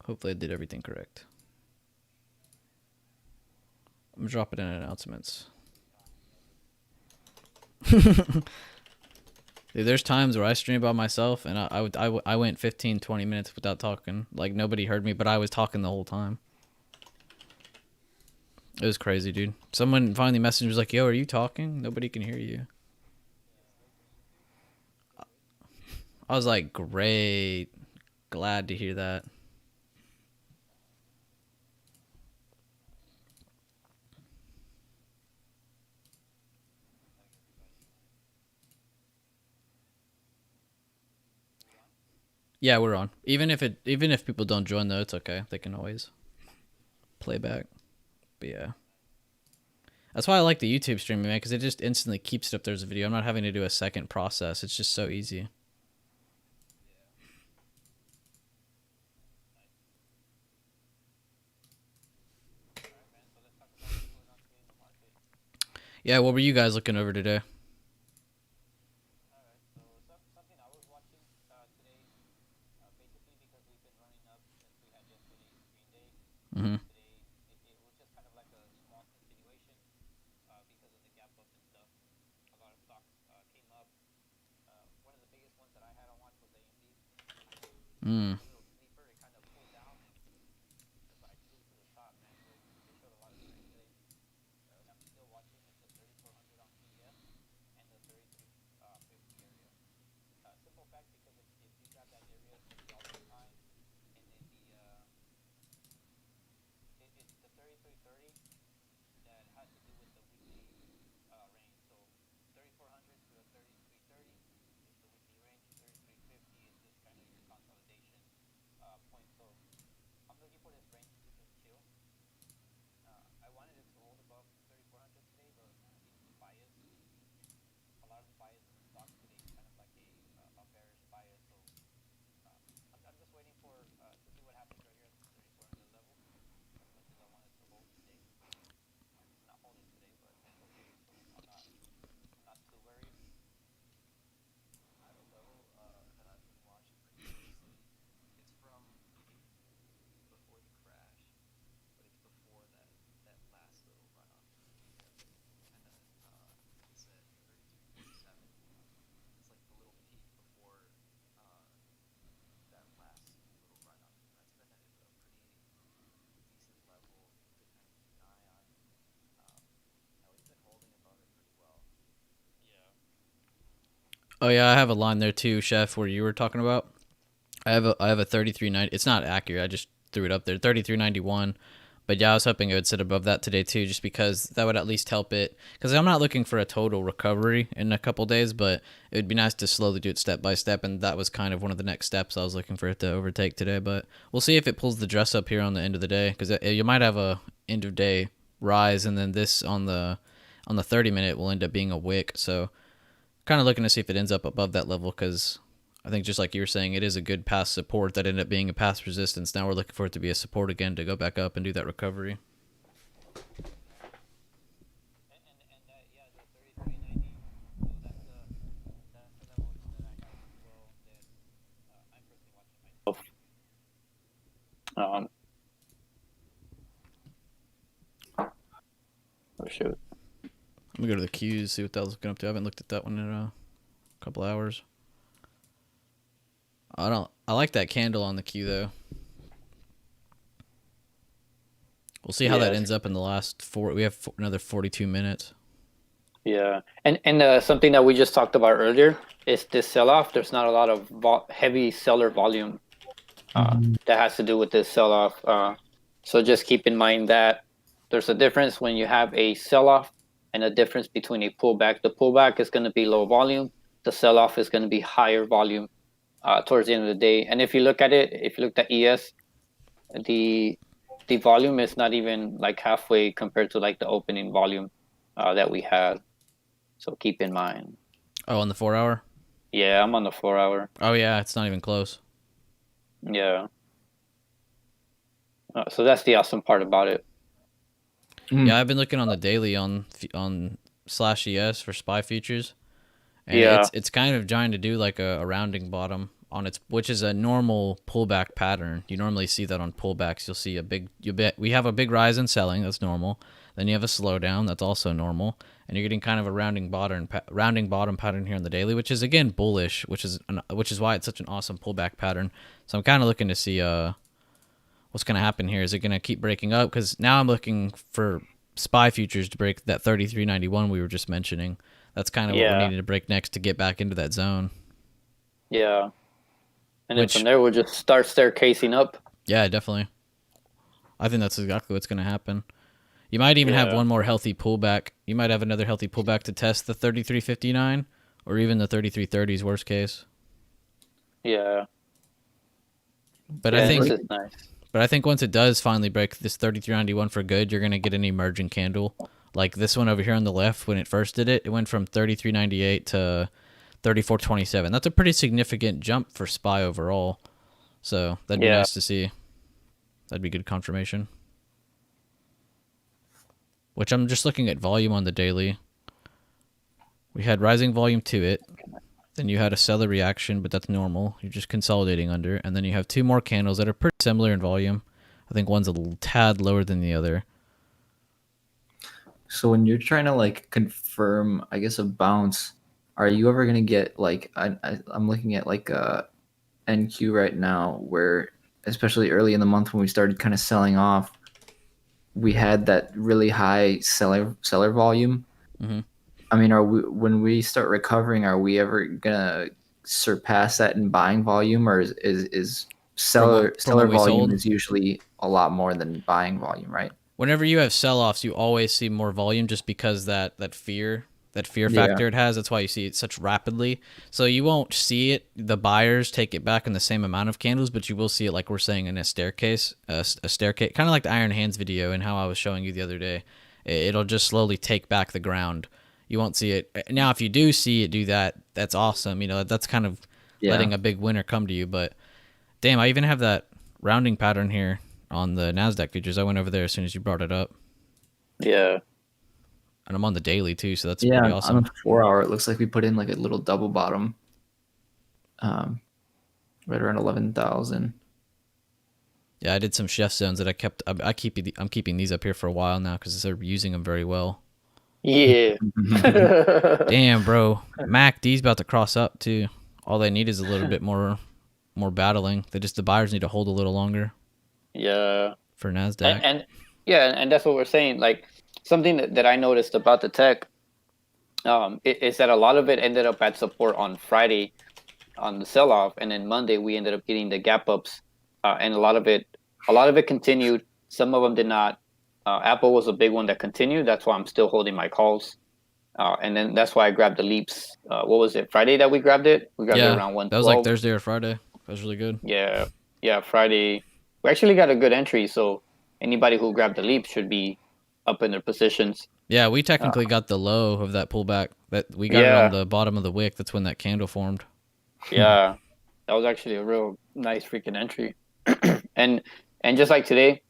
Hopefully I did everything correct. I'm dropping in announcements. Dude, there's times where I stream by myself and I went 15, 20 minutes without talking. Like nobody heard me, but I was talking the whole time. It was crazy, dude. Someone finally messaged me was like, "Yo, are you talking? Nobody can hear you." I was like, "Great. Glad to hear that." Yeah, we're on. Even if people don't join though, it's okay. They can always play back. But yeah. That's why I like the YouTube streaming, man, because it just instantly keeps it up there's a video. I'm not having to do a second process. It's just so easy. Yeah, what were you guys looking over today? Mm-hmm. Mm. Oh yeah, I have a line there too, Chef, where you were talking about. I have a 3390. It's not accurate. I just threw it up there. 3391. But yeah, I was hoping it would sit above that today too, just because that would at least help it. Because I'm not looking for a total recovery in a couple days, but it would be nice to slowly do it step by step, and that was kind of one of the next steps I was looking for it to overtake today. But we'll see if it pulls the dress up here on the end of the day, because you might have a end of day rise, and then this on the 30 minute will end up being a wick. So kind of looking to see if it ends up above that level, because I think just like you were saying, it is a good past support that ended up being a past resistance. Now we're looking for it to be a support again to go back up and do that recovery. Um, oh shoot. Let me go to the queues, see what that was looking up to. I haven't looked at that one in a couple hours. I like that candle on the queue though. We'll see how that Yeah, ends up in the last four. We have another 42 minutes. yeah, and something that we just talked about earlier is this sell-off. There's not a lot of heavy seller volume that has to do with this sell-off. So just keep in mind that there's a difference when you have a sell-off and a difference between a pullback. The pullback is going to be low volume. The sell-off is going to be higher volume towards the end of the day. And if you look at it, if you looked at ES, the the volume is not even like halfway compared to like the opening volume that we had. So keep in mind. Oh, on the 4 hour. Yeah, I'm on the 4 hour. Oh yeah, it's not even close. Yeah. So that's the awesome part about it. Yeah, I've been looking on the daily on slash ES for spy features, and Yeah. it's kind of trying to do like a rounding bottom on its, which is a normal pullback pattern. You normally see that on pullbacks. You'll see a big, we have a big rise in selling. That's normal. Then you have a slowdown. That's also normal. And you're getting kind of a rounding bottom pattern here on the daily, which is again bullish, which is why it's such an awesome pullback pattern. So I'm kind of looking to see what's going to happen here. Is it going to keep breaking up? Because now I'm looking for SPY futures to break that 33.91 we were just mentioning. That's kind of what we're Yeah. needing to break next to get back into that zone. Yeah. And then Which, from there, we'll just start staircasing up. yeah, definitely. I think that's exactly what's going to happen. You might even have Yeah. one more healthy pullback. You might have another healthy pullback to test the 33.59 or even the 33.30s worst case. Yeah. But Yeah, I think this is nice. but I think once it does finally break this 33.91 for good, you're going to get an emerging candle. Like this one over here on the left, when it first did it, it went from 33.98 to 34.27. That's a pretty significant jump for SPY overall. So that'd be Yeah. nice to see. That'd be good confirmation. Which I'm just looking at volume on the daily. We had rising volume to it. Then you had a seller reaction, but that's normal. You're just consolidating under. And then you have two more candles that are pretty similar in volume. I think one's a little tad lower than the other. So when you're trying to like confirm, I guess, a bounce, are you ever gonna get like I'm looking at like a NQ right now where, especially early in the month when we started kind of selling off, we had that really high seller volume. Mm-hmm. I mean, are we, when we start recovering, are we ever gonna surpass that in buying volume, or is seller From when we volume sold? is usually a lot more than buying volume, right? Whenever you have sell-offs, you always see more volume just because that fear Yeah. factor it has. That's why you see it such rapidly. So you won't see it, the buyers take it back in the same amount of candles, but you will see it like we're saying in a staircase, a staircase, kind of like the Iron Hands video and how I was showing you the other day. It'll just slowly take back the ground. You won't see it. Now, if you do see it do that, that's awesome. You know, that's kind of letting a big winner come to you. But damn, I even have that rounding pattern here on the NASDAQ futures. I went over there as soon as you brought it up. Yeah. And I'm on the daily too, so that's Yeah, pretty awesome. on a 4 hour, it looks like we put in like a little double bottom, right around 11,000. Yeah, I did some chef zones that I kept. I'm keeping these up here for a while now because they're using them very well. Yeah. Damn, bro, MACD's about to cross up too. All they need is a little bit more battling. The buyers need to hold a little longer Yeah. for NASDAQ. And yeah, and that's what we're saying. Like something that I noticed about the tech, is that a lot of it ended up at support on Friday on the sell-off, and then Monday we ended up getting the gap ups, and a lot of it continued. Some of them did not. Apple was a big one that continued. That's why I'm still holding my calls. And then that's why I grabbed the leaps. What was it? Friday that we grabbed it? We grabbed it around 112. That was like Thursday or Friday. That was really good. Yeah. Yeah, Friday. We actually got a good entry, so anybody who grabbed the leap should be up in their positions. Yeah, we technically got the low of that pullback. That we got it on the bottom of the wick. That's when that candle formed. Yeah. That was actually a real nice freaking entry. and just like today,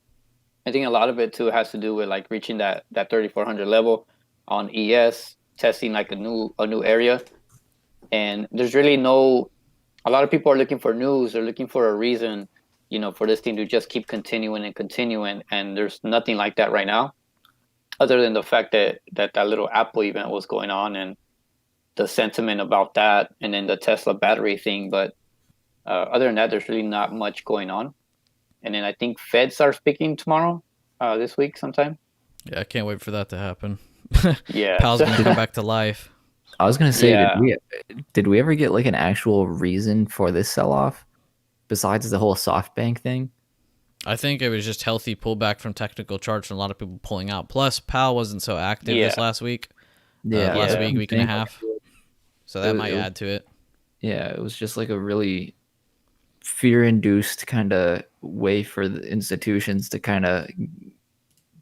I think a lot of it too has to do with like reaching that 3400 level on ES, testing like a new area. And there's really a lot of people are looking for news. They're looking for a reason, for this thing to just keep continuing and continuing. And there's nothing like that right now, other than the fact that little Apple event was going on and the sentiment about that, and then the Tesla battery thing. But other than that, there's really not much going on. And then I think Feds are speaking tomorrow, this week sometime. Yeah, I can't wait for that to happen. Yeah. Powell's gonna come back to life. I was gonna say, Yeah. did we ever get like an actual reason for this sell off besides the whole SoftBank thing? I think it was just healthy pullback from technical charts and a lot of people pulling out. Plus, Powell wasn't so active this last week. Last week and a half. So that might add to it. Yeah, it was just like a really fear-induced kind of way for the institutions to kind of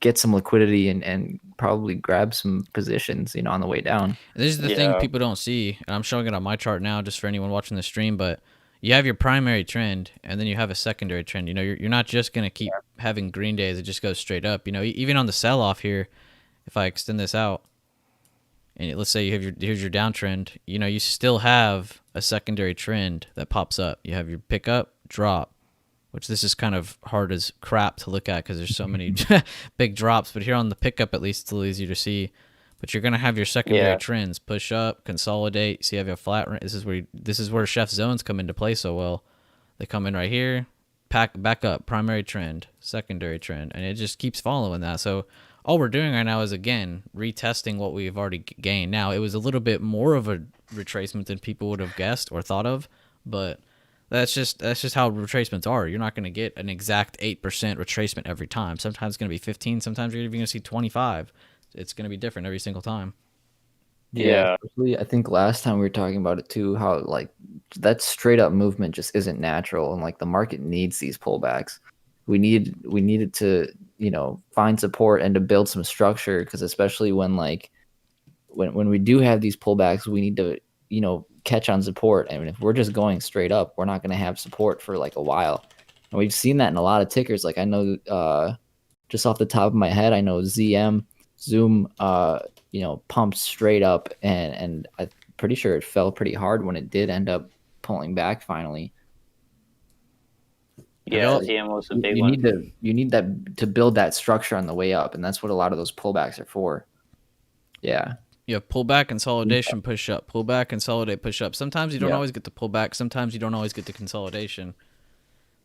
get some liquidity and probably grab some positions, on the way down. And this is the thing people don't see, and I'm showing it on my chart now just for anyone watching the stream, but you have your primary trend, and then you have a secondary trend. You're not just going to keep having green days. It just goes straight up. Even on the sell-off here, if I extend this out, and let's say here's your downtrend, you still have a secondary trend that pops up. You have your pickup, drop, which this is kind of hard as crap to look at because there's so many big drops. But here on the pickup, at least it's a little easier to see. But you're gonna have your secondary trends push up, consolidate. See, you have a flat. This is where Chef zones come into play so well. They come in right here, pack back up, primary trend, secondary trend, and it just keeps following that. So all we're doing right now is again retesting what we've already gained. Now it was a little bit more of a retracement than people would have guessed or thought of, but that's just how retracements are. You're not going to get an exact 8% retracement every time. Sometimes it's going to be 15. Sometimes you're even going to see 25. It's going to be different every single time. Yeah, especially I think last time we were talking about it too, how like that straight up movement just isn't natural, and like the market needs these pullbacks. We needed to find support and to build some structure, because especially when like when we do have these pullbacks, we need to catch on support. And if we're just going straight up, we're not going to have support for like a while. And we've seen that in a lot of tickers. Like I know just off the top of my head, I know ZM Zoom pumped straight up, and I'm pretty sure it fell pretty hard when it did end up pulling back finally. Yeah, ZM was a big one. You need that to build that structure on the way up, and that's what a lot of those pullbacks are for. Yeah. You have pullback, consolidation, push up, pullback, consolidate, push up. Sometimes you don't always get the pullback. Sometimes you don't always get the consolidation.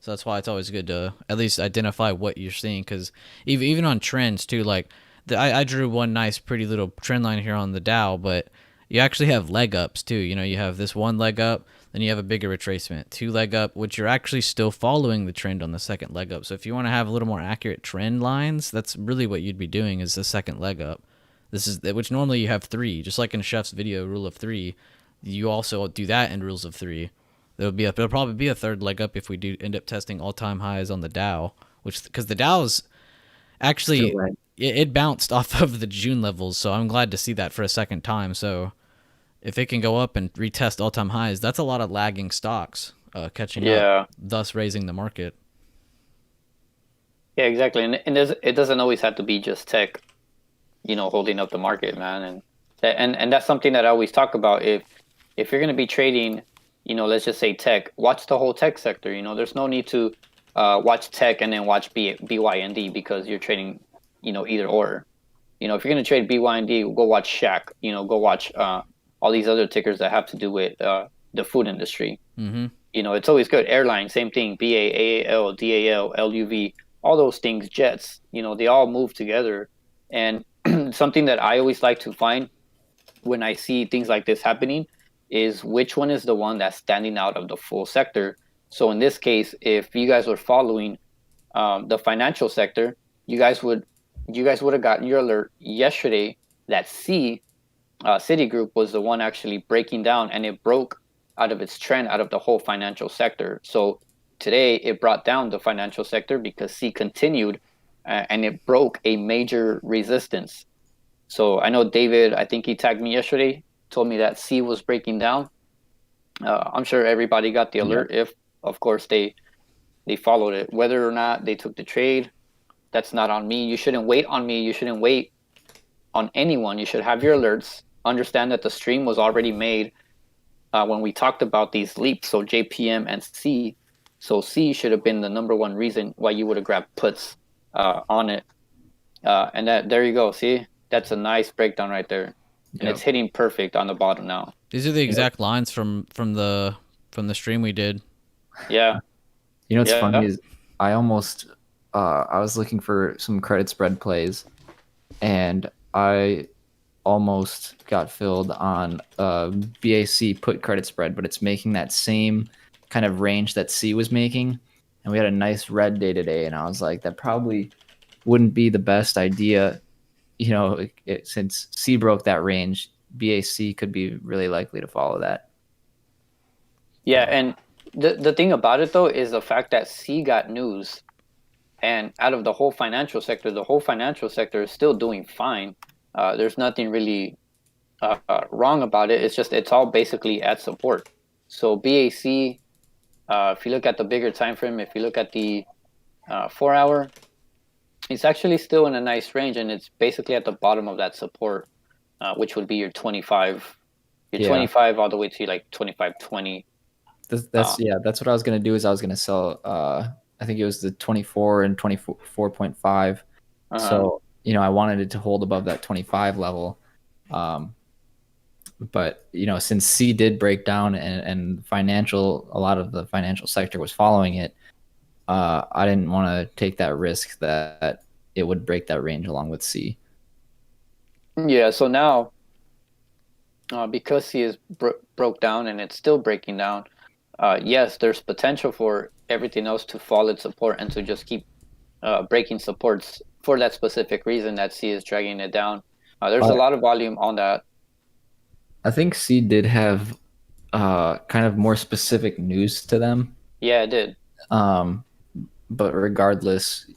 So that's why it's always good to at least identify what you're seeing, because even on trends too, like I drew one nice pretty little trend line here on the Dow, but you actually have leg ups too. You have this one leg up, then you have a bigger retracement, 2 leg up, which you're actually still following the trend on the second leg up. So if you want to have a little more accurate trend lines, that's really what you'd be doing is the second leg up. This is which normally you have 3, just like in Chef's video, rule of 3. You also do that in rules of 3. There'll probably be a third leg up if we do end up testing all-time highs on the Dow, because the Dow's actually it bounced off of the June levels, so I'm glad to see that for a second time. So if it can go up and retest all-time highs, that's a lot of lagging stocks catching up, thus raising the market. Yeah, exactly, and it doesn't always have to be just tech, holding up the market, man, and that's something that I always talk about. If you're going to be trading, let's just say tech, watch the whole tech sector. There's no need to watch tech and then watch BYND because you're trading, either or. If you're going to trade BYND, go watch Shack. Go watch all these other tickers that have to do with the food industry. Mm-hmm. It's always good. Airline, same thing. BA, AAL, DAL, LUV, all those things, jets. They all move together. And something that I always like to find when I see things like this happening is which one is the one that's standing out of the full sector. So in this case, if you guys were following the financial sector, you guys would have gotten your alert yesterday that Citigroup was the one actually breaking down, and it broke out of its trend out of the whole financial sector. So today it brought down the financial sector because C continued and it broke a major resistance. So I know David, I think he tagged me yesterday, told me that C was breaking down. I'm sure everybody got the alert if, of course, they followed it. Whether or not they took the trade, that's not on me. You shouldn't wait on me. You shouldn't wait on anyone. You should have your alerts. Understand that the stream was already made when we talked about these leaps, so JPM and C. So C should have been the number one reason why you would have grabbed puts on it. And there you go. See, that's a nice breakdown right there. And it's hitting perfect on the bottom now. These are the exact lines from the stream we did. Yeah. What's funny is I almost I was looking for some credit spread plays, and I almost got filled on BAC put credit spread, but it's making that same kind of range that C was making, and we had a nice red day today, and I was like, that probably wouldn't be the best idea, since C broke that range. BAC could be really likely to follow that. Yeah, and the thing about it though is the fact that C got news, and out of the whole financial sector is still doing fine. There's nothing really wrong about it. It's all basically at support. So BAC, if you look at the bigger time frame, if you look at the 4 hour, it's actually still in a nice range, and it's basically at the bottom of that support. which would be your 25, your Yeah. 25 all the way to like 25.20. That's yeah. That's what I was gonna do. Is I was gonna sell. I think it was the 24 and 24.5. Uh-huh. So I wanted it to hold above that 25 level. But since C did break down and a lot of the financial sector was following it, I didn't want to take that risk that it would break that range along with C. Yeah. So now, because he is broke down and it's still breaking down, yes, there's potential for everything else to fall its support and to just keep breaking supports for that specific reason that C is dragging it down. There's a But lot of volume on that. I think C did have kind of more specific news to them. Yeah, it did. Um, but regardless,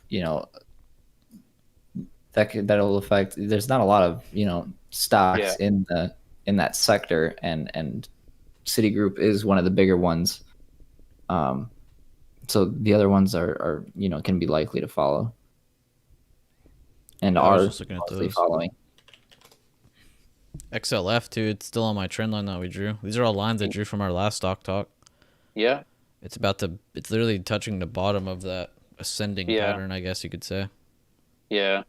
that'll affect. There's not a lot of stocks Yeah. in that sector, and Citigroup is one of the bigger ones. So the other ones are can be likely to follow, and I was are just looking at mostly those. following. XLF too. It's still on my trend line that we drew. These are all lines I drew from our last stock talk. Yeah. It's literally touching the bottom of that ascending Yeah. pattern, I guess you could say. Yeah.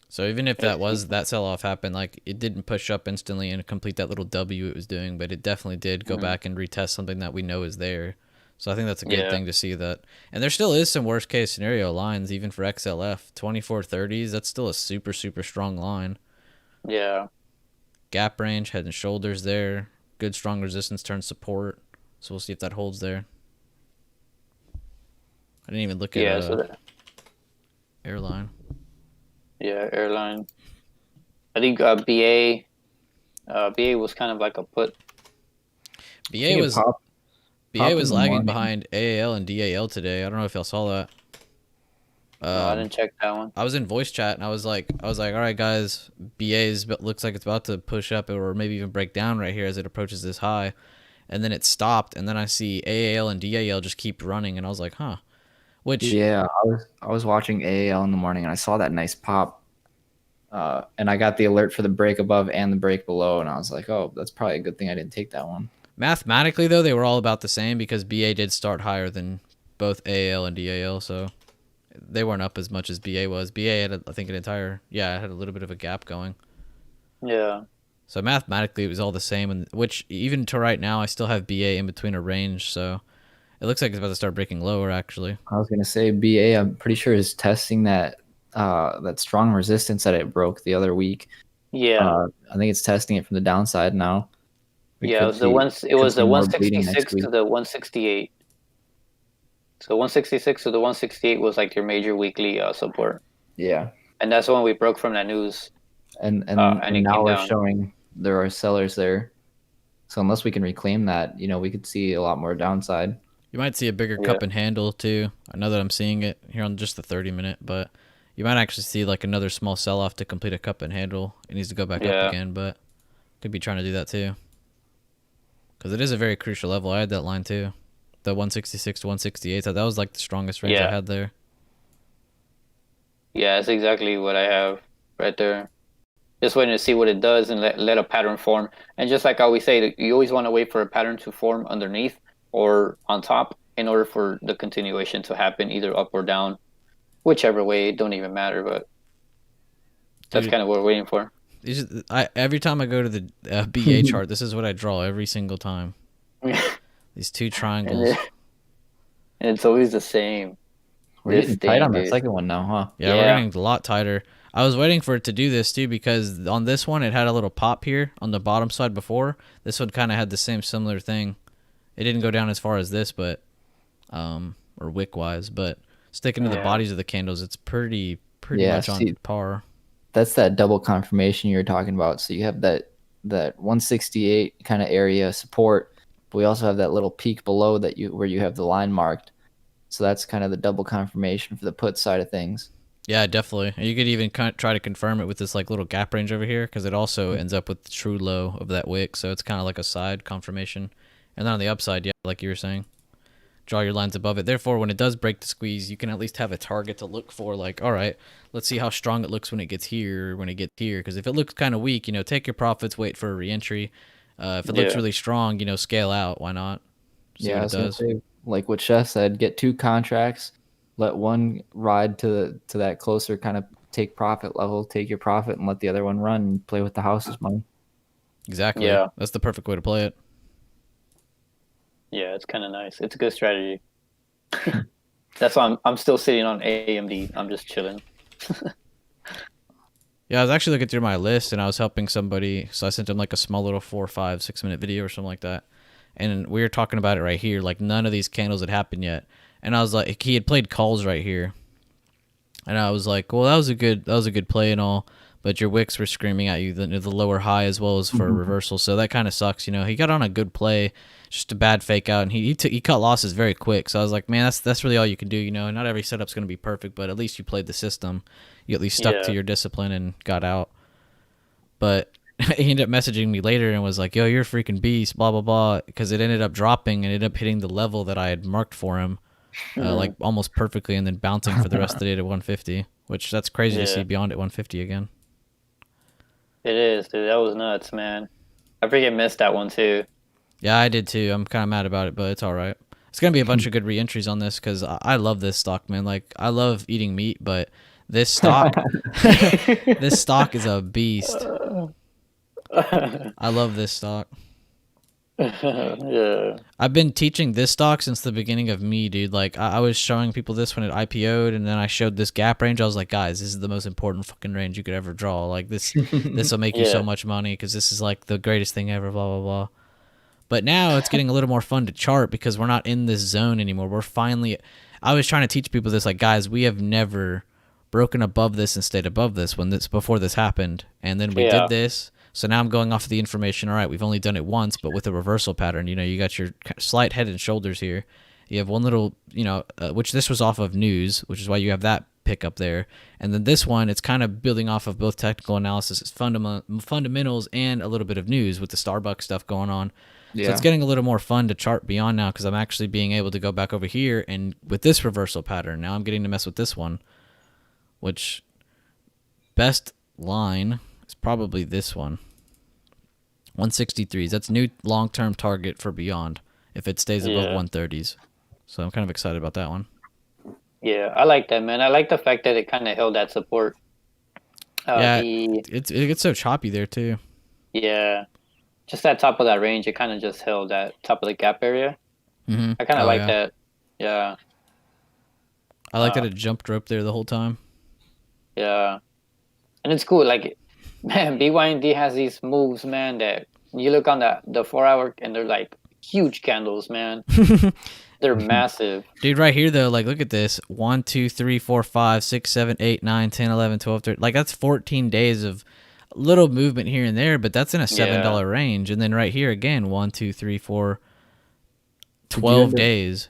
So even if that sell off happened, like it didn't push up instantly and complete that little W it was doing, but it definitely did go back and retest something that we know is there. So I think that's a good thing to see that. And there still is some worst case scenario lines even for XLF 2430s. That's still a super super strong line. Yeah. Gap range, head and shoulders there. Good strong resistance turn support. So we'll see if that holds there. I didn't even look at airline. Yeah, airline. I think BA was kind of like a put. BA was lagging behind AAL and DAL today. I don't know if y'all saw that. No, I didn't check that one. I was in voice chat and I was like, all right, guys, BA's looks like it's about to push up or maybe even break down right here as it approaches this high, and then it stopped, and then I see AAL and DAL just keep running, and I was like, huh. Which yeah, I was watching AAL in the morning and I saw that nice pop, and I got the alert for the break above and the break below, and I was like, oh, that's probably a good thing I didn't take that one. Mathematically though, they were all about the same because BA did start higher than both AAL and DAL, so they weren't up as much as BA was. BA had, I think, it had a little bit of a gap going. Yeah. So mathematically, it was all the same, and which even to right now, I still have BA in between a range, so it looks like it's about to start breaking lower. Actually, I was gonna say BA. I'm pretty sure is testing that strong resistance that it broke the other week. Yeah. I think it's testing it from the downside now. It was the 166 to the 168. So 166 to the 168 was like your major weekly support. Yeah. And that's when we broke from that news. And it now came we're down. showing there are sellers there. So unless we can reclaim that, we could see a lot more downside. you might see a bigger cup and handle too. I know that I'm seeing it here on just the 30-minute, but you might actually see like another small sell-off to complete a cup and handle. It needs to go back up again, but could be trying to do that too. Because it is a very crucial level. I had that line too. The 166 to 168. That was like the strongest range I had there. Yeah, that's exactly what I have right there. Just waiting to see what it does and let a pattern form. And just like how we say, you always want to wait for a pattern to form underneath or on top in order for the continuation to happen, either up or down. Whichever way, it don't even matter, but that's kind of what we're waiting for. Every time I go to the BA chart, this is what I draw every single time. These two triangles. And it's always the same. We're getting tight on that second one now, huh? Yeah, we're getting a lot tighter. I was waiting for it to do this too because on this one it had a little pop here on the bottom side before. This one kind of had the same similar thing. It didn't go down as far as this, but or wick wise, but sticking to the bodies of the candles, it's pretty much on par. That's that double confirmation you're talking about. So you have that 168 kind of area support, but we also have that little peak below where you have the line marked. So that's kind of the double confirmation for the put side of things. Yeah, definitely. You could even try to confirm it with this like little gap range over here because it also ends up with the true low of that wick. So it's kind of like a side confirmation. And then on the upside, yeah, like you were saying, draw your lines above it. Therefore, when it does break the squeeze, you can at least have a target to look for. Like, all right, let's see how strong it looks when it gets here, when it gets here. Because if it looks kind of weak, take your profits, wait for a reentry. If it looks Yeah. really strong, scale out. Why not? See Yeah, what I it was gonna does. say, like what Chef said, get 2 contracts, let one ride to that closer kind of take profit level, take your profit, and let the other one run and play with the house's money. Exactly. Yeah. That's the perfect way to play it. Yeah, it's kind of nice. It's a good strategy. That's why I'm still sitting on AMD. I'm just chilling. Yeah, I was actually looking through my list and I was helping somebody, so I sent him like a small little 4, 5, 6 minute video or something like that. And we were talking about it right here, like none of these candles had happened yet. And I was like, he had played calls right here. And I was like, well, that was a good play and all, but your wicks were screaming at you the lower high as well as for a reversal. So that kind of sucks, He got on a good play, just a bad fake out, and he cut losses very quick. So I was like, man, that's really all you can do, Not every setup's gonna be perfect, but at least you played the system. You at least stuck to your discipline and got out. But he ended up messaging me later and was like, yo, you're a freaking beast, blah blah blah, because it ended up dropping and ended up hitting the level that I had marked for him. Like almost perfectly, and then bouncing for the rest of the day to 150, which that's crazy to see beyond at 150 again. It is, dude. That was nuts, man. I freaking missed that one too. Yeah, I did too. I'm kind of mad about it, but it's all right. It's gonna be a bunch of good re-entries on this because I love this stock, man. Like I love eating meat, but this stock, this stock is a beast. I love this stock. Yeah. I've been teaching this stock since the beginning of me, dude. Like I was showing people this when it IPO'd, and then I showed this gap range. I was like, guys, this is the most important fucking range you could ever draw. Like this will make you so much money because this is like the greatest thing ever. Blah blah blah. But now it's getting a little more fun to chart because we're not in this zone anymore. We're finally. I was trying to teach people this, like, guys, we have never broken above this and stayed above this before this happened, and then we did this. So now I'm going off of the information. All right, we've only done it once, but with a reversal pattern. You got your slight head and shoulders here. You have one little, which this was off of news, which is why you have that pick up there. And then this one, it's kind of building off of both technical analysis, fundamentals, and a little bit of news with the Starbucks stuff going on. Yeah. So it's getting a little more fun to chart beyond now because I'm actually being able to go back over here and with this reversal pattern. Now I'm getting to mess with this one, which best line is probably this one. 163s. That's new long-term target for beyond if it stays above 130s. So I'm kind of excited about that one. Yeah, I like that, man. I like the fact that it kind of held that support. It gets so choppy there too. Yeah. Just that top of that range, it kind of just held that top of the gap area. Mm-hmm. I kind of like that. Yeah. I like that it jumped rope there the whole time. Yeah. And it's cool. Like, man, BYND has these moves, man, that you look on the 4 hour and they're like huge candles, man. They're massive. Dude, right here, though, like, look at this. 1, 2, 3, 4, 5, 6, 7, 8, 9, 10, 11, 12, 13. Like, that's 14 days of little movement here and there, but that's in a $7 range. And then right here again, 1, 2, 3, 4, 12 days.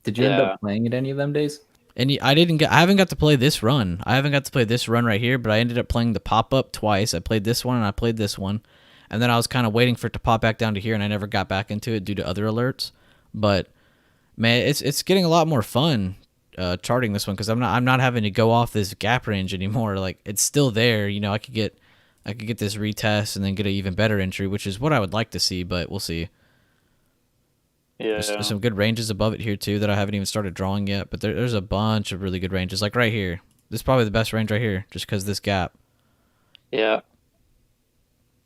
Did you end up playing it any of them days? And I haven't got to play this run. I haven't got to play this run right here, but I ended up playing the pop-up twice. I played this one and I played this one. And then I was kind of waiting for it to pop back down to here, and I never got back into it due to other alerts. But man, it's getting a lot more fun charting this one because I'm not having to go off this gap range anymore. Like, it's still there. I could get this retest and then get an even better entry, which is what I would like to see, but we'll see. Yeah. There's some good ranges above it here too that I haven't even started drawing yet, but there's a bunch of really good ranges. Like right here, this is probably the best range right here, just because this gap. Yeah.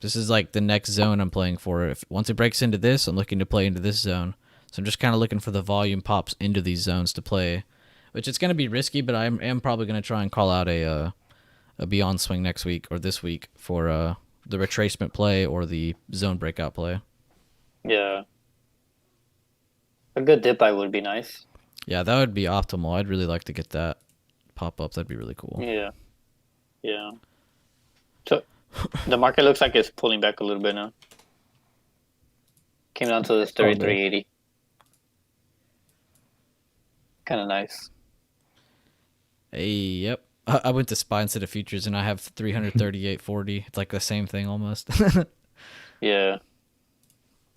This is like the next zone I'm playing for. Once it breaks into this, I'm looking to play into this zone. So I'm just kind of looking for the volume pops into these zones to play, which it's going to be risky, but I am probably going to try and call out a beyond swing next week or this week for the retracement play or the zone breakout play. Yeah. A good dip eye would be nice. Yeah, that would be optimal. I'd really like to get that pop up. That'd be really cool. Yeah. Yeah. So the market looks like it's pulling back a little bit now. Came down to this 33.80. Kind of nice. Hey, yep. I went to SPY instead of futures, and I have 338.40. It's like the same thing almost. Yeah.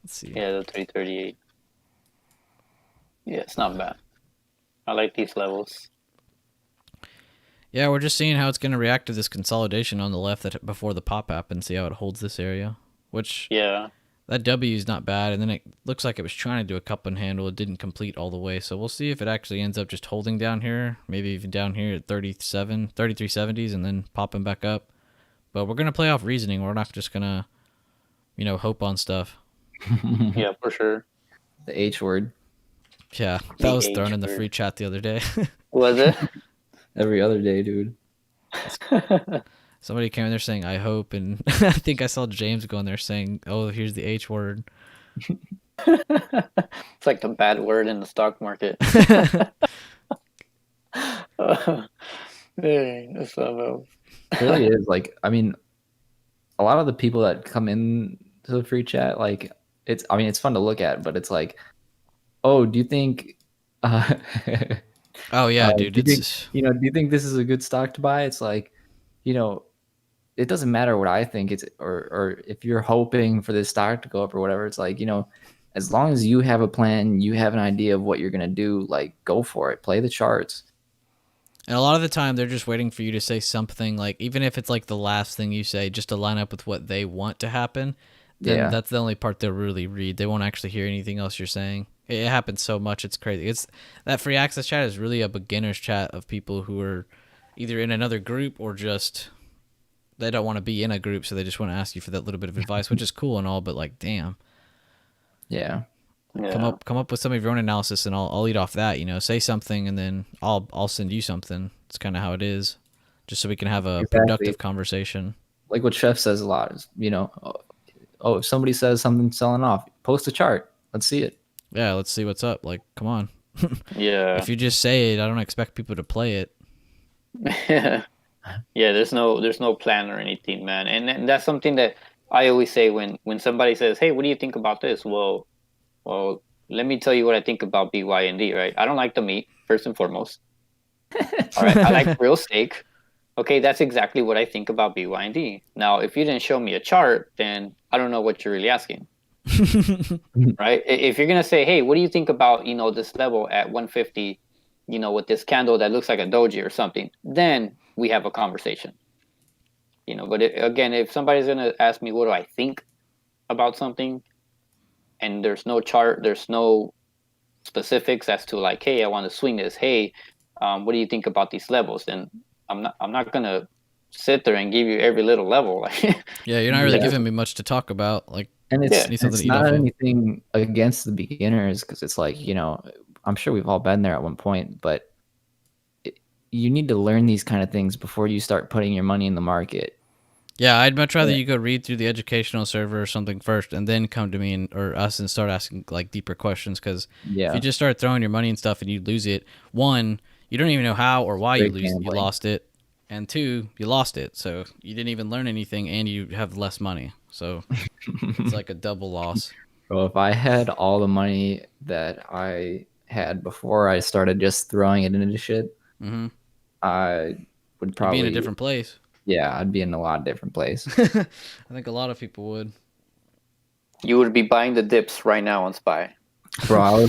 Let's see. Yeah, the 338. Yeah, it's not bad. I like these levels. Yeah, we're just seeing how it's going to react to this consolidation on the left that before the pop happened. See how it holds this area, which Yeah. that W is not bad. And then it looks like it was trying to do a cup and handle. It didn't complete all the way. So we'll see if it actually ends up just holding down here, maybe even down here at 3370s and then popping back up. But we're going to play off reasoning. We're not just going to, hope on stuff. Yeah, for sure. The H word. Yeah, that The was H thrown in the word. free chat the other day. Was it? Every other day, dude. Somebody came in there saying, I hope. And I think I saw James go in there saying, oh, here's the H word. It's like the bad word in the stock market. Dang, that's so It really is. Like, I mean, a lot of the people that come in to the free chat, like, it's fun to look at, but it's like, oh, do you think, uh, Oh, yeah, dude. do you think, It's. do you think this is a good stock to buy? It's like, you know, it doesn't matter what I think it's, or if you're hoping for this stock to go up or whatever. It's like, as long as you have a plan, you have an idea of what you're gonna do, like, go for it, play the charts. And a lot of the time, they're just waiting for you to say something, like, even if it's like the last thing you say, just to line up with what they want to happen, then Yeah. that's the only part they'll really read. They won't actually hear anything else you're saying. It happens so much, it's crazy. It's that free access chat is really a beginner's chat of people who are either in another group or just they don't want to be in a group, so they just want to ask you for that little bit of advice, which is cool and all, but like, damn. Yeah. Yeah. Come up with some of your own analysis, and I'll eat off that. Say something, and then I'll send you something. It's kind of how it is, just so we can have a Exactly. productive conversation. Like what Chef says a lot is, oh, if somebody says something's selling off, post a chart. Let's see it. Yeah, let's see what's up. Like, come on. Yeah. If you just say it, I don't expect people to play it. Yeah. Yeah, there's no plan or anything, man. And that's something that I always say when somebody says, "Hey, what do you think about this?" Well, let me tell you what I think about BYND, right? I don't like the meat, first and foremost. All right, I like real steak. Okay, that's exactly what I think about BYND. Now, if you didn't show me a chart, then I don't know what you're really asking. Right? If you're gonna say, "Hey, what do you think about, this level at 150, with this candle that looks like a doji or something?" Then we have a conversation. But again, if somebody's gonna ask me what do I think about something, and there's no chart, there's no specifics as to like, hey, I want to swing this. Hey, what do you think about these levels? Then I'm not gonna sit there and give you every little level. Yeah, you're not really Yeah. giving me much to talk about. Like, And Yeah. need something it's to eat off not of. anything against the beginners, because it's like, I'm sure we've all been there at one point, but you need to learn these kind of things before you start putting your money in the market. Yeah, I'd much rather Yeah. you go read through the educational server or something first, and then come to me or us and start asking like deeper questions. Because if Yeah. you just start throwing your money and stuff and you lose it, one, you don't even know how or why Straight you gambling. lost it, and two, you lost it, so you didn't even learn anything, and you have less money. So it's like a double loss. So if I had all the money that I had before I started just throwing it into shit, Mm-hmm. I would You'd probably be in a different place. Yeah, I'd be in a lot of different place. I think a lot of people would. You would be buying the dips right now on SPY. Bro,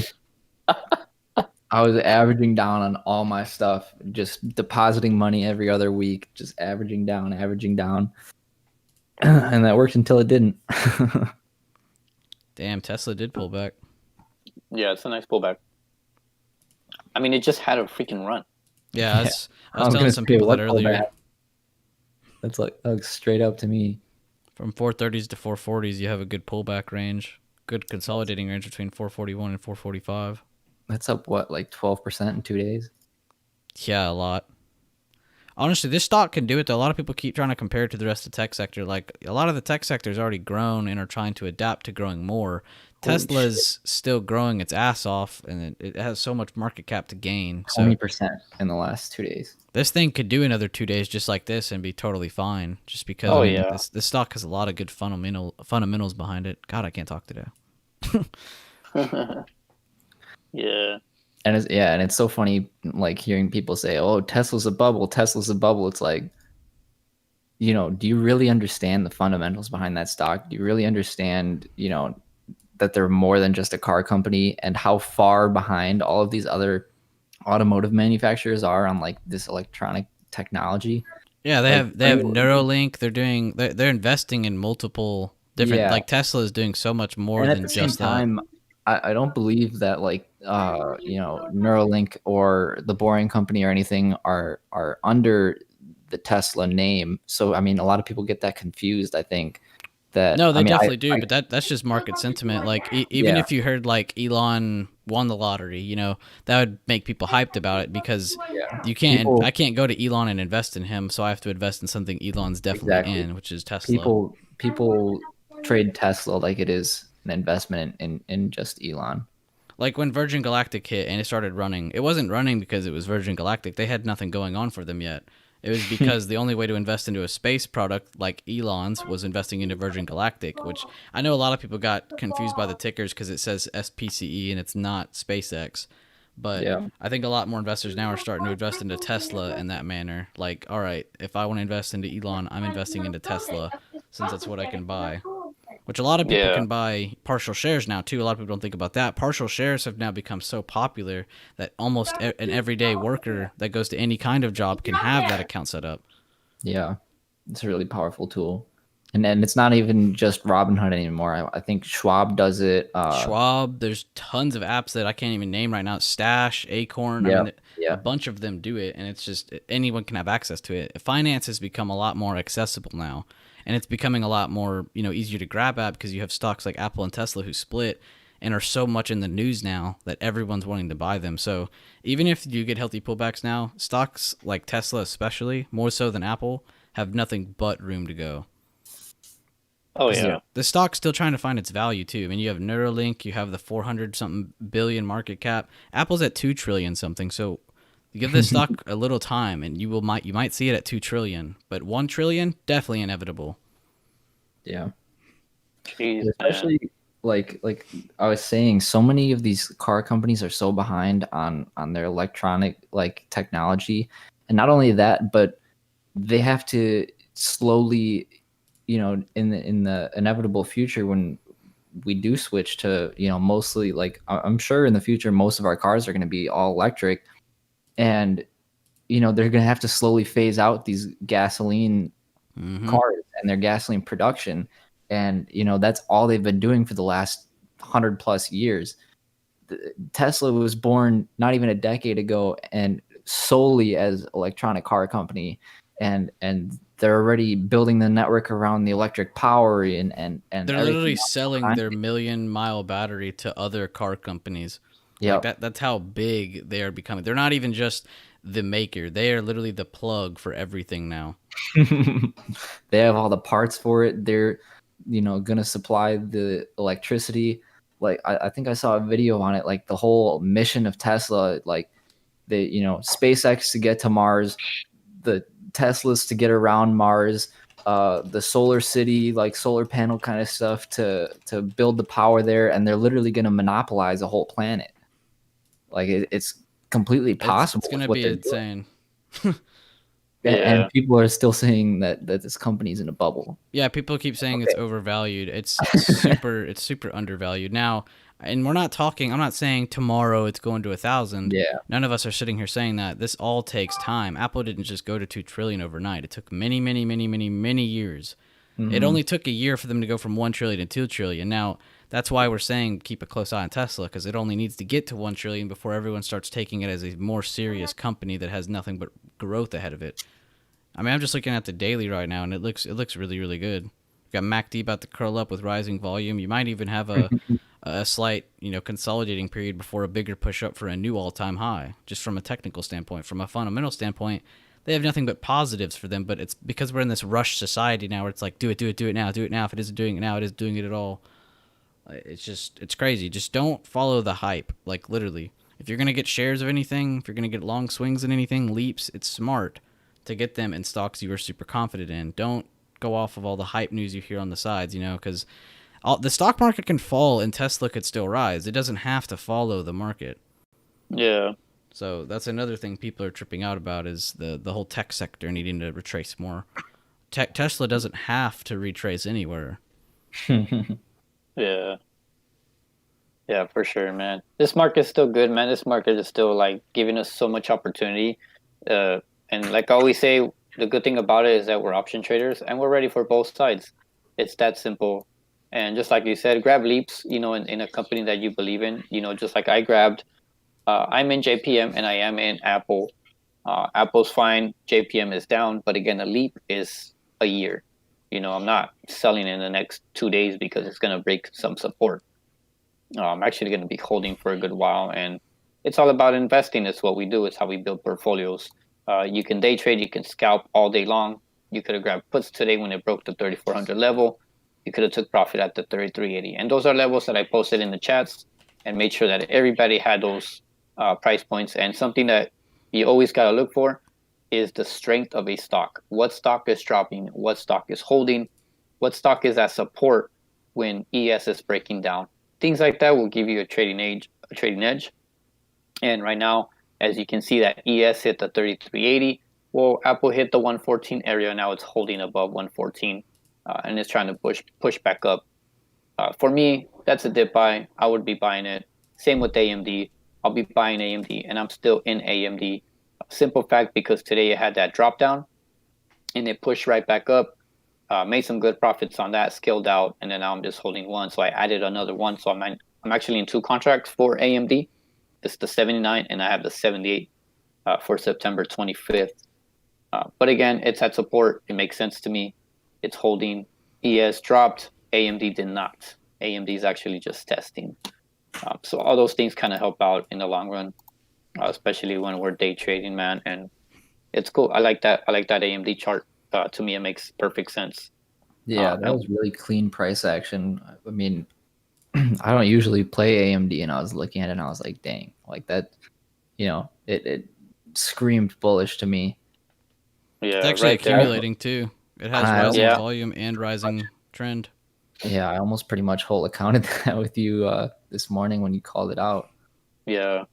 I was averaging down on all my stuff, just depositing money every other week, just averaging down. And that worked until it didn't. Damn, Tesla did pull back. Yeah, it's a nice pullback. I mean, it just had a freaking run. Yeah, Yeah. I was telling gonna some say, people what that earlier. pullback? That's like straight up to me. From 430s to 440s, you have a good pullback range, good consolidating range between 441 and 445. That's up what, like 12% in 2 days? Yeah, a lot. Honestly, this stock can do it, though. A lot of people keep trying to compare it to the rest of the tech sector. Like, a lot of the tech sector has already grown and are trying to adapt to growing more. Holy Tesla's still growing its ass off, and it has so much market cap to gain. So 20% in the last 2 days. this thing could do another 2 days just like this and be totally fine. Just because Oh, yeah. this stock has a lot of good fundamentals behind it. God, I can't talk today. Yeah. And it's so funny, like, hearing people say, "Oh, Tesla's a bubble. Tesla's a bubble." It's like, do you really understand the fundamentals behind that stock? Do you really understand, that they're more than just a car company, and how far behind all of these other automotive manufacturers are on like this electronic technology. Yeah, Like, they have Neuralink. They're investing in multiple different, yeah, like Tesla is doing so much more and at than the same just that. time, I don't believe that like Neuralink or the Boring Company or anything are under the Tesla name. So I mean, a lot of people get that confused. I think that No, I they mean definitely do, I but that's just market sentiment. Like even yeah if you heard like Elon won the lottery, that would make people hyped about it because yeah I people can't go to Elon and invest in him, so I have to invest in something Elon's definitely exactly in, which is Tesla. people trade Tesla like it is an investment in just Elon. Like when Virgin Galactic hit and it started running, it wasn't running because it was Virgin Galactic. They had nothing going on for them yet. It was because the only way to invest into a space product like Elon's was investing into Virgin Galactic, which I know a lot of people got confused by the tickers because it says SPCE and it's not SpaceX. But Yeah. I think a lot more investors now are starting to invest into Tesla in that manner. Like, all right, if I want to invest into Elon, I'm investing into Tesla since that's what I can buy, which a lot of people Yeah. can buy partial shares now too. A lot of people don't think about that. Partial shares have now become so popular that almost an everyday worker that goes to any kind of job can have that account set up. Yeah, it's a really powerful tool, and it's not even just Robinhood anymore. I think Schwab does it. Schwab, there's tons of apps that I can't even name right now. Stash, Acorn, I Yeah, mean, a yeah, bunch of them do it, and it's just anyone can have access to it. Finance has become a lot more accessible now, and it's becoming a lot more easier to grab at because you have stocks like Apple and Tesla who split and are so much in the news now that everyone's wanting to buy them. So even if you get healthy pullbacks now, stocks like Tesla, especially more so than Apple, have nothing but room to go. Oh Because yeah. yeah. the stock's still trying to find its value too. I mean, you have Neuralink, you have the 400 something billion market cap. Apple's at 2 trillion something. So you give this stock a little time, and you might see it at 2 trillion, but 1 trillion definitely inevitable. Yeah. Jeez, man. Especially like I was saying, so many of these car companies are so behind on their electronic like technology, and not only that, but they have to slowly, in the inevitable future when we do switch to mostly like I'm sure in the future most of our cars are going to be all electric, and they're going to have to slowly phase out these gasoline Hmm. cars and their gasoline production, and that's all they've been doing for the last 100 plus years. Tesla was born not even a decade ago and solely as electronic car company, and they're already building the network around the electric power and They're everything literally else selling behind their it. million-mile battery to other car companies. Like Yep. that's how big they are becoming. They're not even just the maker. They are literally the plug for everything now. They have all the parts for it. They're gonna supply the electricity. Like I think I saw a video on it, like the whole mission of Tesla, like the SpaceX to get to Mars, the Teslas to get around Mars, the solar city, like solar panel kind of stuff to build the power there, and they're literally going to monopolize a whole planet. Like it's completely It's possible with gonna what be they're doing, insane. and Yeah. people are still saying that this company's in a bubble. Yeah, people keep saying it's Okay. overvalued. It's super undervalued. Now, and we're not talking. I'm not saying tomorrow it's going to 1,000. Yeah. None of us are sitting here saying that. This all takes time. Apple didn't just go to 2 trillion overnight. It took many, many, many, many, many years. It Hmm. only took a year for them to go from 1 trillion to 2 trillion. Now, that's why we're saying keep a close eye on Tesla because it only needs to get to 1 trillion before everyone starts taking it as a more serious company that has nothing but growth ahead of it. I mean, I'm just looking at the daily right now, and it looks really really good. You've got MACD about to curl up with rising volume. You might even have a slight consolidating period before a bigger push up for a new all time high. Just from a technical standpoint, from a fundamental standpoint, they have nothing but positives for them. But it's because we're in this rush society now, where it's like do it, do it, do it now, do it now. If it isn't doing it now, it is doing it at all. It's crazy. Just don't follow the hype. Like literally, if you're gonna get shares of anything, if you're gonna get long swings in anything, leaps, it's smart to get them in stocks you are super confident in. Don't go off of all the hype news you hear on the sides, because the stock market can fall and Tesla could still rise. It doesn't have to follow the market. Yeah. So that's another thing people are tripping out about is the whole tech sector needing to retrace more. Tesla doesn't have to retrace anywhere. Yeah. Yeah, for sure, man. This market is still good, man. This market is still like giving us so much opportunity. Uh, and like I always say, the good thing about it is that we're option traders and we're ready for both sides. It's that simple. And just like you said, grab leaps, in a company that you believe in, just like I grabbed. I'm in JPM and I am in Apple. Apple's fine, JPM is down, but again, a leap is a year. I'm not selling in the next 2 days because it's going to break some support. I'm actually going to be holding for a good while, and it's all about investing. It's what we do. It's how we build portfolios. You can day trade, you can scalp all day long. You could have grabbed puts today when it broke the 3,400 level. You could have took profit at the 3,380, and those are levels that I posted in the chats and made sure that everybody had those price points. And something that you always got to look for is the strength of a stock. What stock is dropping? What stock is holding? What stock is at support when ES is breaking down? Things like that will give you a trading edge. And right now, as you can see, that ES hit the 3380. Well, Apple hit the 114 area. Now it's holding above 114, and it's trying to push back up. For me, that's a dip buy. I would be buying it. Same with AMD. I'll be buying AMD, and I'm still in AMD. Simple fact, because today it had that drop down, and it pushed right back up. Made some good profits on that, scaled out, and then now I'm just holding one. So I added another one. So I'm actually in two contracts for AMD. It's the 79, and I have the 78 for September 25th. But again, it's at support. It makes sense to me. It's holding. ES dropped. AMD did not. AMD is actually just testing. So all those things kind of help out in the long run, especially when we're day trading, man. And it's cool. I like that. I like that AMD chart. To me, it makes perfect sense. Yeah, that was really clean price action. I mean, I don't usually play AMD, and I was looking at it and I was like, dang, like that, it screamed bullish to me. Yeah, It's actually right there. accumulating too. It has rising Yeah. volume and rising trend. Yeah, I almost pretty much whole accounted that with you this morning when you called it out. Yeah.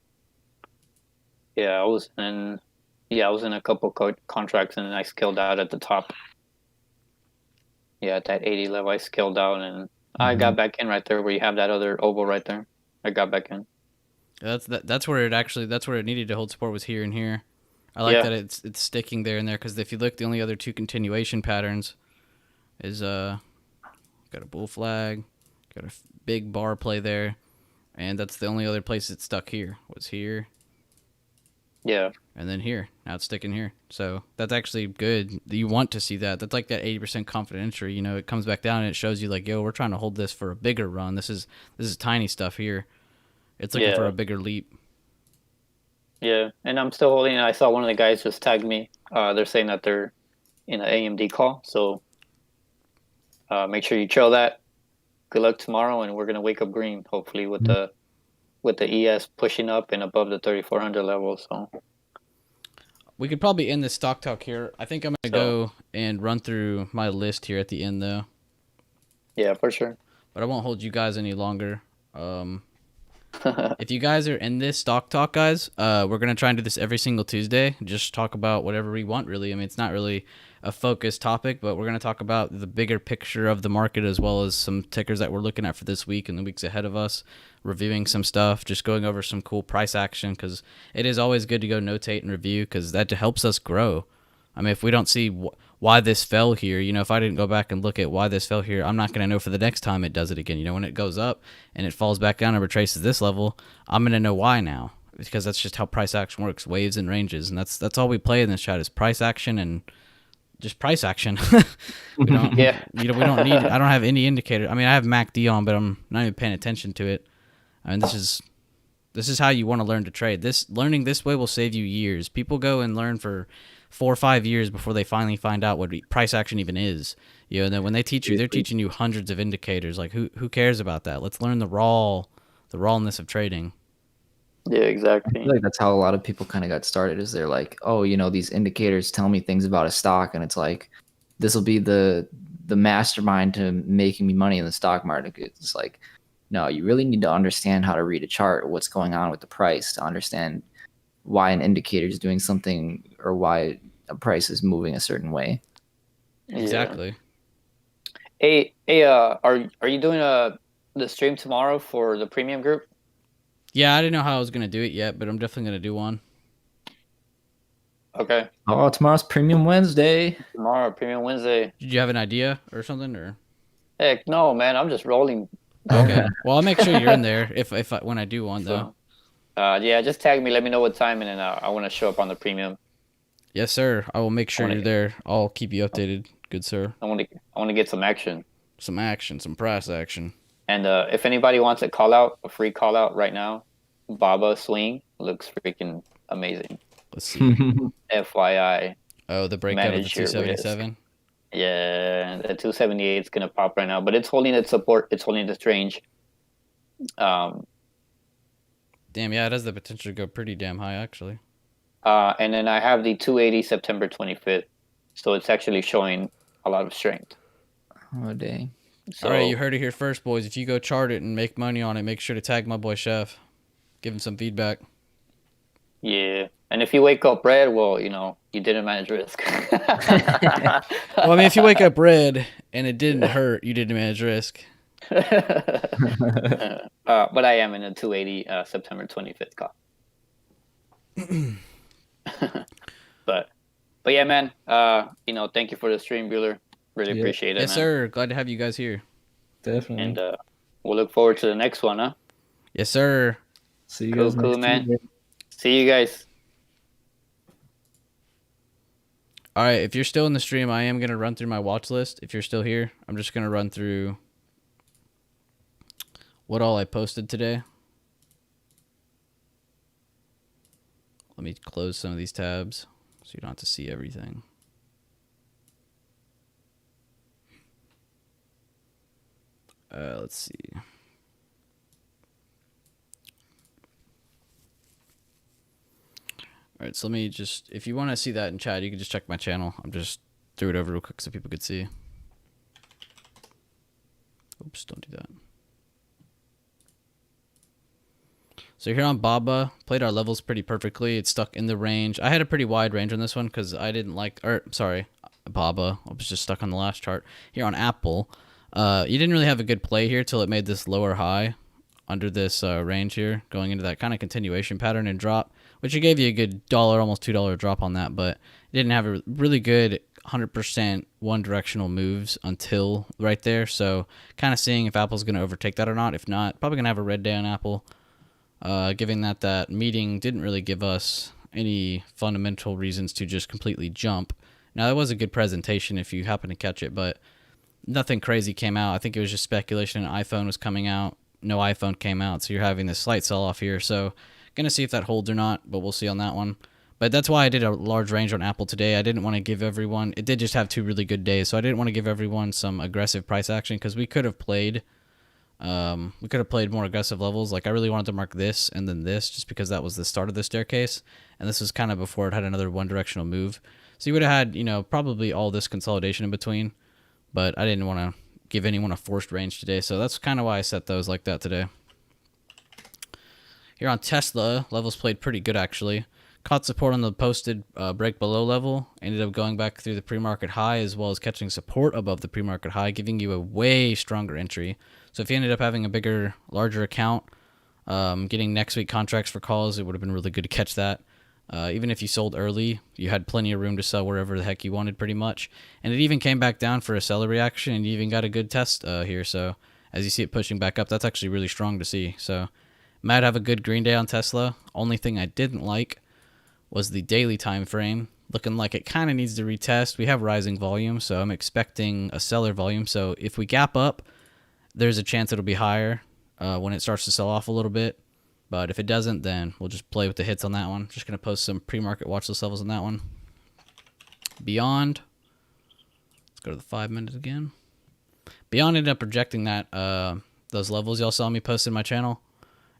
Yeah, I was in a couple contracts and then I scaled out at the top. Yeah, at that 80 level, I scaled out and I got back in right there where you have that other oval right there. I got back in. That's where it needed to hold support was here and here. I like that it's sticking there and there because if you look, the only other two continuation patterns is got a bull flag, got a big bar play there, and that's the only other place it's stuck here was here. Yeah. And then here. Now it's sticking here. So that's actually good. You want to see that. That's like that 80% confident entry. It comes back down and it shows you like, yo, we're trying to hold this for a bigger run. This is tiny stuff here. It's looking for a bigger leap. Yeah, and I'm still holding it. I saw one of the guys just tagged me. They're saying that they're in an AMD call. So make sure you trail that. Good luck tomorrow, and we're gonna wake up green, hopefully, with the ES pushing up and above the 3,400 level. So we could probably end this stock talk here. I think I'm gonna go and run through my list here at the end, though. Yeah, for sure. But I won't hold you guys any longer. If you guys are in this stock talk, guys, we're gonna try and do this every single Tuesday. Just talk about whatever we want, really. I mean, it's not really a focused topic, but we're gonna talk about the bigger picture of the market as well as some tickers that we're looking at for this week and the weeks ahead of us. Reviewing some stuff, just going over some cool price action because it is always good to go notate and review because that helps us grow. I mean, if we don't see why this fell here, if I didn't go back and look at why this fell here, I'm not going to know for the next time it does it again. When it goes up and it falls back down and retraces this level, I'm going to know why now because that's just how price action works, waves and ranges. And that's all we play in this chat is price action and just price action. We don't, we don't need, I don't have any indicator. I mean, I have MACD on, but I'm not even paying attention to it. I mean, this is how you want to learn to trade. Learning this way will save you years. People go and learn for 4 or 5 years before they finally find out what price action even is. And then when they teach you, they're teaching you hundreds of indicators. Like who cares about that? Let's learn the rawness of trading. Yeah, exactly. I feel like that's how a lot of people kind of got started. Is they're like, oh, these indicators tell me things about a stock, and it's like this will be the mastermind to making me money in the stock market. It's like, no, you really need to understand how to read a chart, what's going on with the price, to understand why an indicator is doing something or why a price is moving a certain way. Exactly. Hey, are you doing the stream tomorrow for the premium group? Yeah, I didn't know how I was gonna do it yet, but I'm definitely gonna do one. Okay. Oh, tomorrow's Premium Wednesday. Tomorrow, Premium Wednesday. Did you have an idea or something, or? Heck no, man. I'm just rolling. Okay. Well, I'll make sure you're in there when I do one though. So, yeah, just tag me. Let me know what time, and then I want to show up on the premium. Yes, sir. I will make sure you're there. I'll keep you updated, good sir. I want to get some action. Some action, some price action. And if anybody wants a free call out right now, Baba Swing looks freaking amazing. Let's see. FYI. Oh, the breakout of the 277. Yeah, the 278 is gonna pop right now, but it's holding its support. It's holding its range. Damn, yeah, it has the potential to go pretty damn high, actually. And then I have the 280 September 25th, so it's actually showing a lot of strength. Oh dang! So, all right, you heard it here first, boys. If you go chart it and make money on it, make sure to tag my boy Chef. Give him some feedback. Yeah, and if you wake up red, well, you didn't manage risk. Well, I mean, if you wake up red and it didn't hurt, you didn't manage risk. But I am in a 280 September 25th call. but yeah, man. Thank you for the stream, Bueller. Really appreciate it. Yes, man. sir. Glad to have you guys here. Definitely. And we'll look forward to the next one, huh? Yes, sir. See you guys Cool, next man. Tuesday. See you guys. All right, if you're still in the stream, I am going to run through my watch list. If you're still here, I'm just going to run through what all I posted today. Let me close some of these tabs so you don't have to see everything. Let's see. All right, so let me just, if you want to see that in chat, you can just check my channel. I'm just threw it over real quick so people could see. Oops, don't do that. So here on Baba, played our levels pretty perfectly. It's stuck in the range. I had a pretty wide range on this one because I didn't like, Baba. I was just stuck on the last chart. Here on Apple, you didn't really have a good play here till it made this lower high under this range here, going into that kind of continuation pattern and drop, which it gave you a good $1, almost $2 drop on that, but it didn't have a really good 100% one-directional moves until right there. So kind of seeing if Apple's going to overtake that or not. If not, probably going to have a red day on Apple. Given that meeting didn't really give us any fundamental reasons to just completely jump. Now, that was a good presentation if you happen to catch it, but nothing crazy came out. I think it was just speculation. An iPhone was coming out. No iPhone came out, so you're having this slight sell-off here. So going to see if that holds or not, but we'll see on that one. But that's why I did a large range on Apple today. I didn't want to give everyone... It did just have 2 really good days, so I didn't want to give everyone some aggressive price action because we could have played... more aggressive levels. Like I really wanted to mark this and then this just because that was the start of the staircase. And this was kind of before it had another one directional move. So you would have had, probably all this consolidation in between, but I didn't want to give anyone a forced range today. So that's kind of why I set those like that today. Here on Tesla, levels played pretty good actually. Caught support on the posted break below level. Ended up going back through the pre-market high as well as catching support above the pre-market high, giving you a way stronger entry. So if you ended up having a larger account, getting next week contracts for calls, it would have been really good to catch that. Even if you sold early, you had plenty of room to sell wherever the heck you wanted pretty much. And it even came back down for a seller reaction and you even got a good test here. So as you see it pushing back up, that's actually really strong to see. So might have a good green day on Tesla. Only thing I didn't like was the daily time frame. Looking like it kind of needs to retest. We have rising volume, so I'm expecting a seller volume. So if we gap up, there's a chance it'll be higher when it starts to sell off a little bit. But if it doesn't, then we'll just play with the hits on that one. Just going to post some pre-market watch list levels on that one. Beyond. Let's go to the 5 minutes again. Beyond ended up projecting that those levels y'all saw me post in my channel.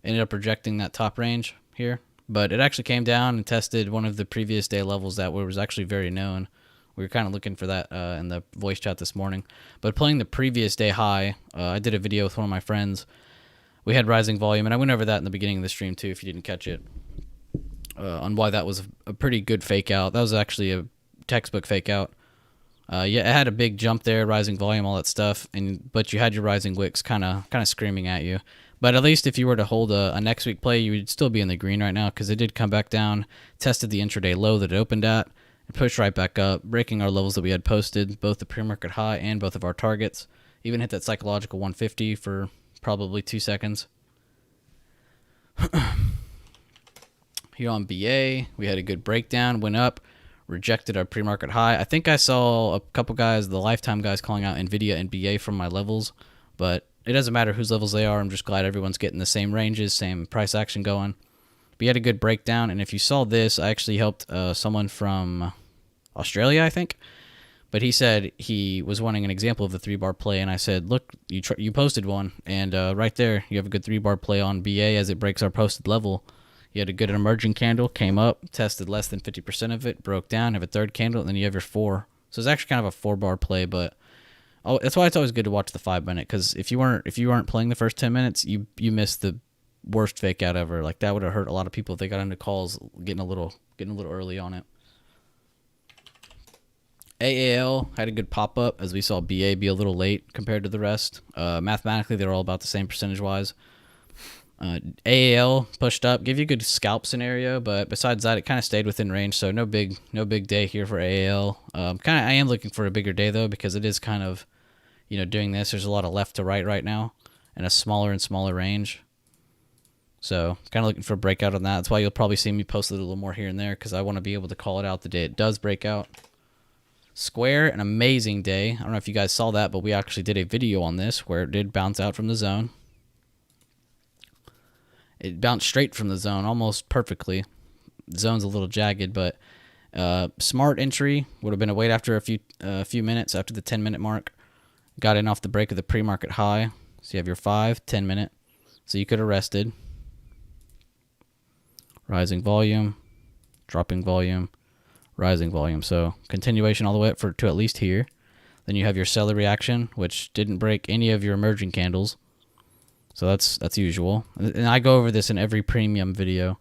Ended up projecting that top range here. But it actually came down and tested one of the previous day levels that was actually very known. We were kind of looking for that in the voice chat this morning. But playing the previous day high, I did a video with one of my friends. We had rising volume, and I went over that in the beginning of the stream too, if you didn't catch it, on why that was a pretty good fake out. That was actually a textbook fake out. Yeah, it had a big jump there, rising volume, all that stuff, but you had your rising wicks kind of screaming at you. But at least if you were to hold a next week play, you would still be in the green right now because it did come back down, tested the intraday low that it opened at, and pushed right back up, breaking our levels that we had posted, both the pre-market high and both of our targets. Even hit that psychological 150 for probably 2 seconds. Here on BA, we had a good breakdown, went up, rejected our pre-market high. I think I saw a couple guys, the lifetime guys, calling out NVIDIA and BA from my levels, but it doesn't matter whose levels they are. I'm just glad everyone's getting the same ranges, same price action going. We had a good breakdown, and if you saw this, I actually helped someone from Australia, I think. But he said he was wanting an example of the 3-bar play, and I said, look, you posted one, and right there, you have a good 3-bar play on BA as it breaks our posted level. You had a good emerging candle, came up, tested less than 50% of it, broke down, have a third candle, and then you have your 4. So it's actually kind of a 4-bar play, but that's why it's always good to watch the 5-minute, because if you weren't playing the first 10 minutes, you missed the worst fake out ever. Like, that would have hurt a lot of people if they got into calls getting a little early on it. AAL had a good pop-up, as we saw BA be a little late compared to the rest. Mathematically, they're all about the same percentage-wise. AAL pushed up, gave you a good scalp scenario, but besides that, it kind of stayed within range, so no big day here for AAL. I am looking for a bigger day, though, because it is kind of, doing this. There's a lot of left to right now, and a smaller and smaller range. So, kind of looking for a breakout on that. That's why you'll probably see me post it a little more here and there, because I want to be able to call it out the day it does break out. Square, an amazing day. I don't know if you guys saw that, but we actually did a video on this where it did bounce out from the zone. It bounced straight from the zone almost perfectly. The zone's a little jagged, but smart entry would have been a wait after a few minutes after the 10-minute mark. Got in off the break of the pre-market high. So you have your 5, 10-minute. So you could have rested. Rising volume, dropping volume, rising volume. So continuation all the way up to at least here. Then you have your seller reaction, which didn't break any of your emerging candles. So that's usual. And I go over this in every premium video.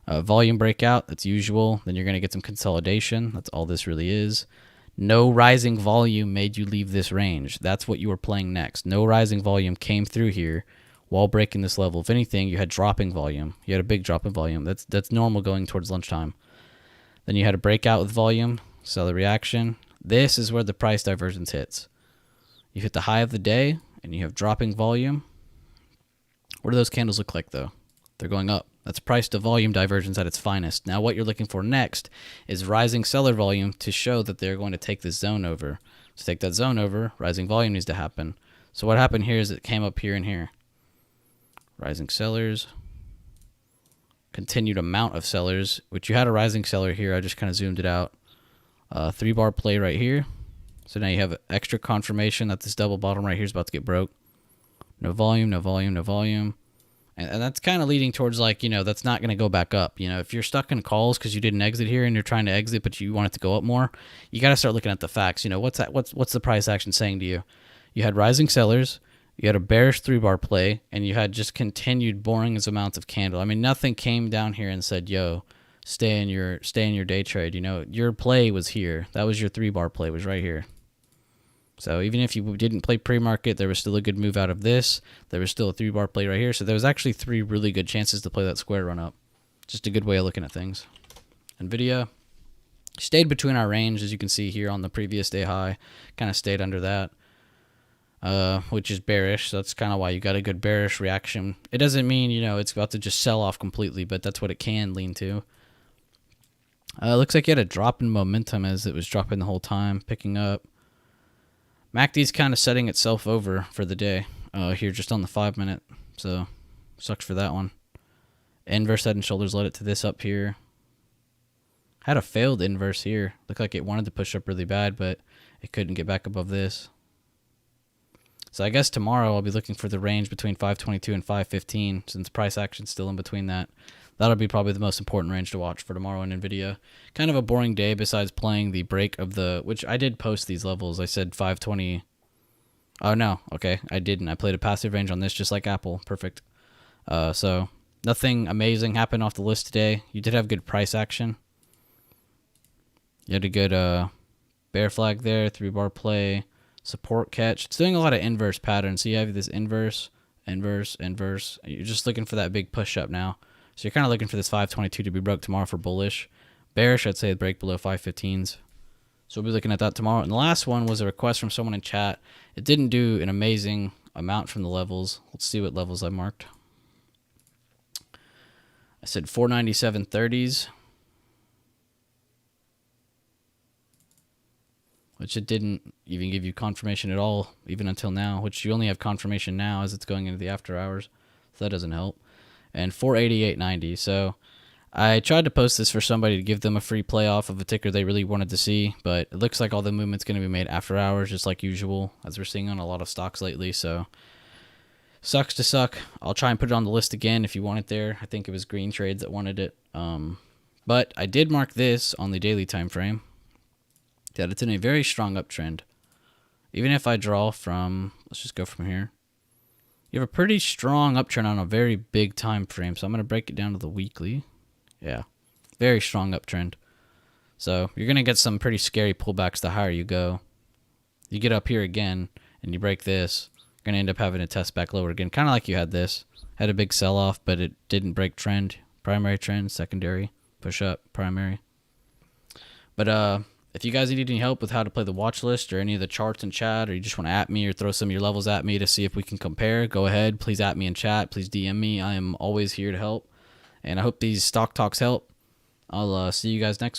Volume breakout, that's usual. Then you're going to get some consolidation. That's all this really is. No rising volume made you leave this range. That's what you were playing next. No rising volume came through here while breaking this level. If anything, you had dropping volume. You had a big drop in volume. That's normal going towards lunchtime. Then you had a breakout with volume, seller reaction. This is where the price divergence hits. You hit the high of the day, and you have dropping volume. What do those candles look like, though? They're going up. That's price to volume divergence at its finest. Now what you're looking for next is rising seller volume to show that they're going to take this zone over. To take that zone over, rising volume needs to happen. So what happened here is it came up here and here. Rising sellers. Continued amount of sellers, which you had a rising seller here. I just kind of zoomed it out. 3-bar play right here. So now you have extra confirmation that this double bottom right here is about to get broke. No volume, no volume, no volume. And that's kind of leading towards, like, that's not going to go back up. If you're stuck in calls because you didn't exit here and you're trying to exit but you want it to go up more, you got to start looking at the facts. What's the price action saying to you? You had rising sellers, you had a bearish 3-bar play, and you had just continued boring amounts of candle. I mean, nothing came down here and said, yo, stay in your day trade. Your play was here. That was your 3-bar play, was right here. So even if you didn't play pre-market, there was still a good move out of this. There was still a 3-bar play right here. So there was actually 3 really good chances to play that square run up. Just a good way of looking at things. NVIDIA stayed between our range, as you can see here on the previous day high. Kind of stayed under that, which is bearish. So that's kind of why you got a good bearish reaction. It doesn't mean, it's about to just sell off completely, but that's what it can lean to. Looks like you had a drop in momentum as it was dropping the whole time, picking up. MACD's kind of setting itself over for the day here just on the 5-minute, so sucks for that one. Inverse head and shoulders led it to this up here. Had a failed inverse here. Looked like it wanted to push up really bad, but it couldn't get back above this. So I guess tomorrow I'll be looking for the range between 522 and 515 since price action's still in between that. That'll be probably the most important range to watch for tomorrow in NVIDIA. Kind of a boring day besides playing the break of the, which I did post these levels. I said 520. Oh, no. Okay, I didn't. I played a passive range on this just like Apple. Perfect. So nothing amazing happened off the list today. You did have good price action. You had a good Bear flag there, 3-bar play, support catch. It's doing a lot of inverse patterns. So you have this inverse, inverse, inverse. You're just looking for that big push up now. So you're kind of looking for this 522 to be broke tomorrow for bullish. Bearish, I'd say break below 515s. So we'll be looking at that tomorrow. And the last one was a request from someone in chat. It didn't do an amazing amount from the levels. Let's see what levels I marked. I said 497.30s, which it didn't even give you confirmation at all, even until now, which you only have confirmation now as it's going into the after hours. So that doesn't help. And 488.90. So I tried to post this for somebody to give them a free play off of a ticker they really wanted to see, but it looks like all the movement's going to be made after hours, just like usual, as we're seeing on a lot of stocks lately. So sucks to suck. I'll try and put it on the list again if you want it there. I think it was Green Trades that wanted it. But I did mark this on the daily time frame, that it's in a very strong uptrend. Even if I draw from, let's just go from here. You have a pretty strong uptrend on a very big time frame. So I'm going to break it down to the weekly. Yeah, very strong uptrend. So you're going to get some pretty scary pullbacks the higher you go. You get up here again and you break this, you're going to end up having to test back lower again. Kind of like you had this. Had a big sell-off, but it didn't break trend. Primary trend, secondary, push up, primary. But if you guys need any help with how to play the watch list or any of the charts in chat, or you just want to at me or throw some of your levels at me to see if we can compare, go ahead. Please at me in chat. Please DM me. I am always here to help. And I hope these stock talks help. I'll see you guys next